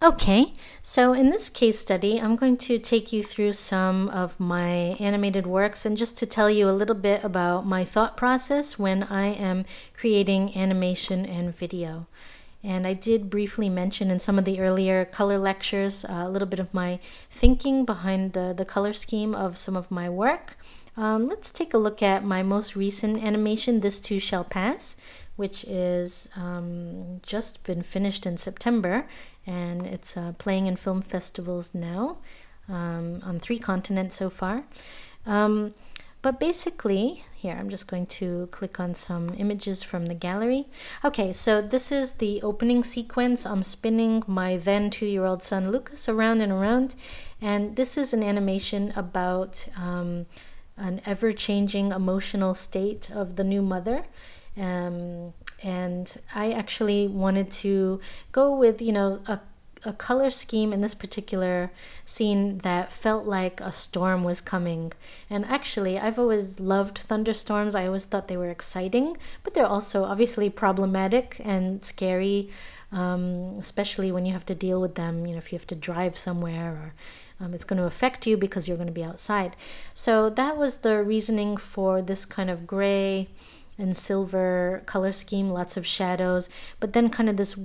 Okay, so in this case study, I'm going to take you through some of my animated works and just to tell you a little bit about my thought process when I am creating animation and video. And I did briefly mention in some of the earlier color lectures a little bit of my thinking behind the color scheme of some of my work. Let's take a look at my most recent animation, This Too Shall Pass, which is just been finished in September, and it's playing in film festivals now on 3 continents so far. But basically, here I'm just going to click on some images from the gallery. Okay, so this is the opening sequence. I'm spinning my then 2-year-old son Lucas around and around, and this is an animation about an ever-changing emotional state of the new mother. And I actually wanted to go with, a color scheme in this particular scene that felt like a storm was coming. And actually, I've always loved thunderstorms. I always thought they were exciting, but they're also obviously problematic and scary, especially when you have to deal with them, if you have to drive somewhere or it's going to affect you because you're going to be outside. So that was the reasoning for this kind of gray and silver color scheme, lots of shadows, but then kind of these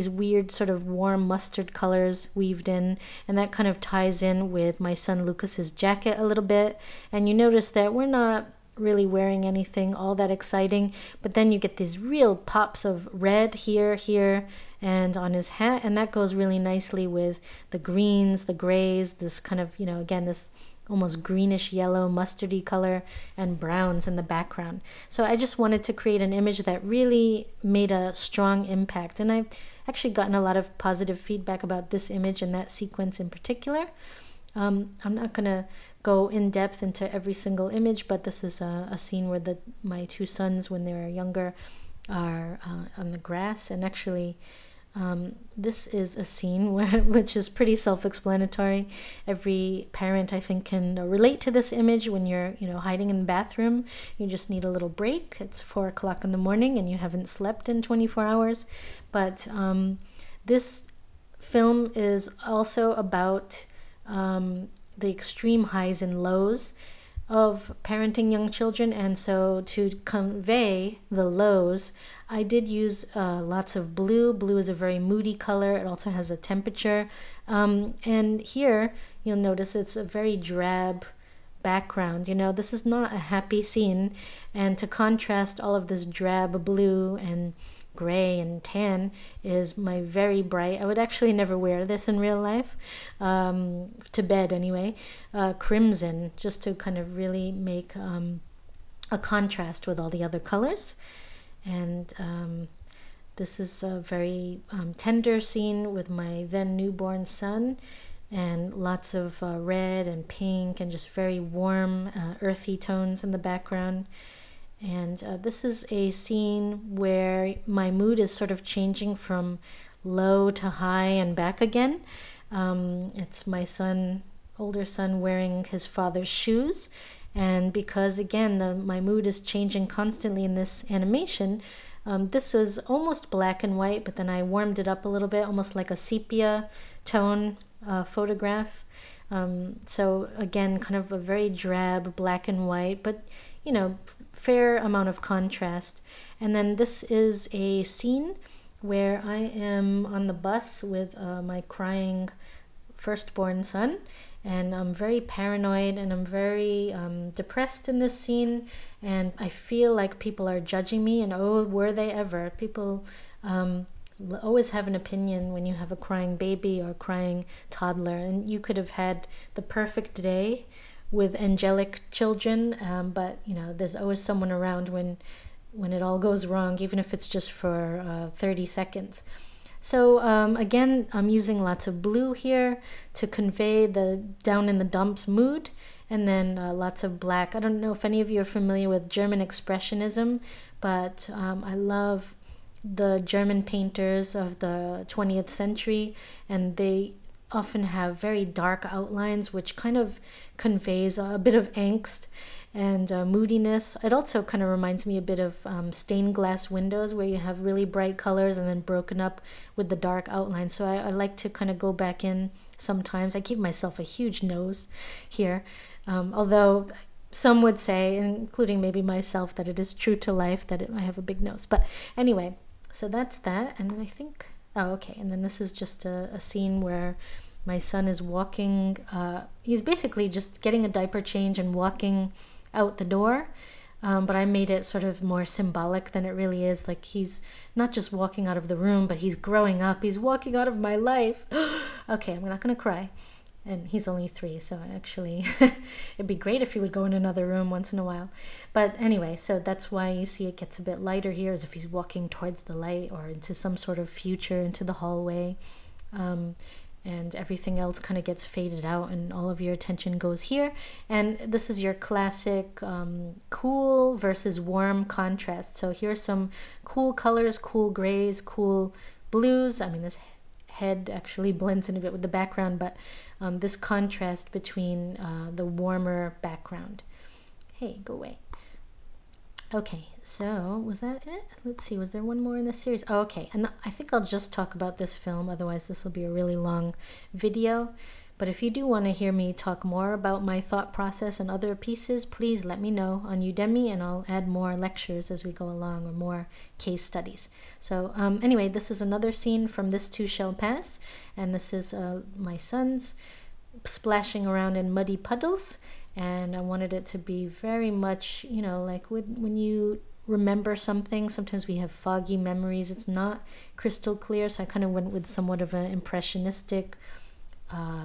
weird sort of warm mustard colors weaved in, and that kind of ties in with my son Lucas's jacket a little bit. And you notice that we're not really wearing anything all that exciting, but then you get these real pops of red here, and on his hat, and that goes really nicely with the greens, the grays, this kind of, again, this almost greenish yellow mustardy color, and browns in the background. So I just wanted to create an image that really made a strong impact, and I've actually gotten a lot of positive feedback about this image and that sequence in particular. I'm not going to go in depth into every single image, but this is a scene where my 2 sons, when they were younger, are on the grass, and actually this is a scene which is pretty self-explanatory. Every parent, I think, can relate to this image when you're, hiding in the bathroom. You just need a little break. It's 4 o'clock in the morning and you haven't slept in 24 hours. But this film is also about the extreme highs and lows of parenting young children, and so to convey the lows, I did use lots of blue. Blue is a very moody color. It also has a temperature, and here you'll notice it's a very drab background. This is not a happy scene, and to contrast all of this drab blue and gray and tan is my very bright, I would actually never wear this in real life, to bed anyway, crimson, just to kind of really make a contrast with all the other colors. And this is a very tender scene with my then newborn son, and lots of red and pink and just very warm, earthy tones in the background. And this is a scene where my mood is sort of changing from low to high and back again. It's my older son, wearing his father's shoes. And because, again, my mood is changing constantly in this animation, this was almost black and white, but then I warmed it up a little bit, almost like a sepia tone photograph. So again, kind of a very drab black and white, but fair amount of contrast. And then this is a scene where I am on the bus with my crying firstborn son, and I'm very paranoid and I'm very depressed in this scene, and I feel like people are judging me, and oh, were they ever. People always have an opinion when you have a crying baby or a crying toddler, and you could have had the perfect day with angelic children, but there's always someone around when it all goes wrong, even if it's just for 30 seconds. So again, I'm using lots of blue here to convey the down in the dumps mood, and then lots of black. I don't know if any of you are familiar with German Expressionism, but I love the German painters of the 20th century, and they often have very dark outlines, which kind of conveys a bit of angst. and moodiness. It also kind of reminds me a bit of stained glass windows where you have really bright colors and then broken up with the dark outline. So I like to kind of go back in sometimes. I give myself a huge nose here, although some would say, including maybe myself, that it is true to life that I have a big nose. But anyway, so that's that. And then I think, oh, okay. And then this is just a scene where my son is walking. He's basically just getting a diaper change and walking out the door. But I made it sort of more symbolic than it really is. Like he's not just walking out of the room, but he's growing up. He's walking out of my life. Okay, I'm not going to cry. And he's only 3, so actually it'd be great if he would go in another room once in a while. But anyway, so that's why you see it gets a bit lighter here, as if he's walking towards the light or into some sort of future, into the hallway. And everything else kind of gets faded out and all of your attention goes here. And this is your classic cool versus warm contrast. So here's some cool colors, cool grays, cool blues. I mean, this head actually blends in a bit with the background, but this contrast between the warmer background. Hey, go away. Okay, so was that it? Let's see, was there one more in this series? Oh, okay, and I think I'll just talk about this film, otherwise this will be a really long video. But if you do want to hear me talk more about my thought process and other pieces, please let me know on Udemy, and I'll add more lectures as we go along, or more case studies. So anyway, this is another scene from This Too Shall Pass, and this is my son's splashing around in muddy puddles. And I wanted it to be very much, you know, like when you remember something, sometimes we have foggy memories. It's not crystal clear, so I kind of went with somewhat of an impressionistic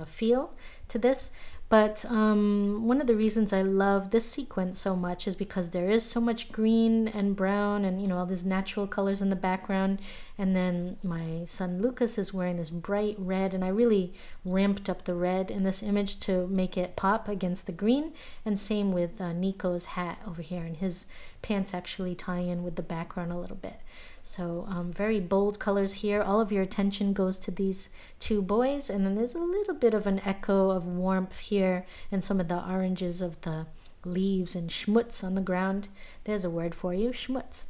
feel to this. But one of the reasons I love this sequence so much is because there is so much green and brown and, you know, all these natural colors in the background. And then my son Lucas is wearing this bright red, and I really ramped up the red in this image to make it pop against the green. And same with Nico's hat over here, and his pants actually tie in with the background a little bit. So very bold colors here. All of your attention goes to these 2 boys, and then there's a little bit of an echo of warmth here and some of the oranges of the leaves and schmutz on the ground. There's a word for you, schmutz.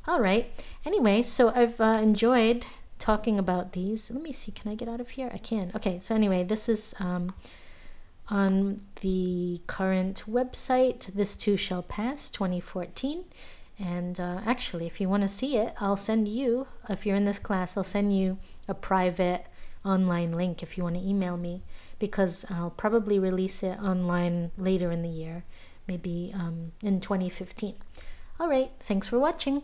All right. Anyway, so I've enjoyed talking about these. Let me see. Can I get out of here? I can. Okay. So anyway, this is on the current website, This Too Shall Pass 2014. And actually, if you want to see it, I'll send you, if you're in this class, I'll send you a private online link if you want to email me, because I'll probably release it online later in the year, maybe in 2015. All right, thanks for watching.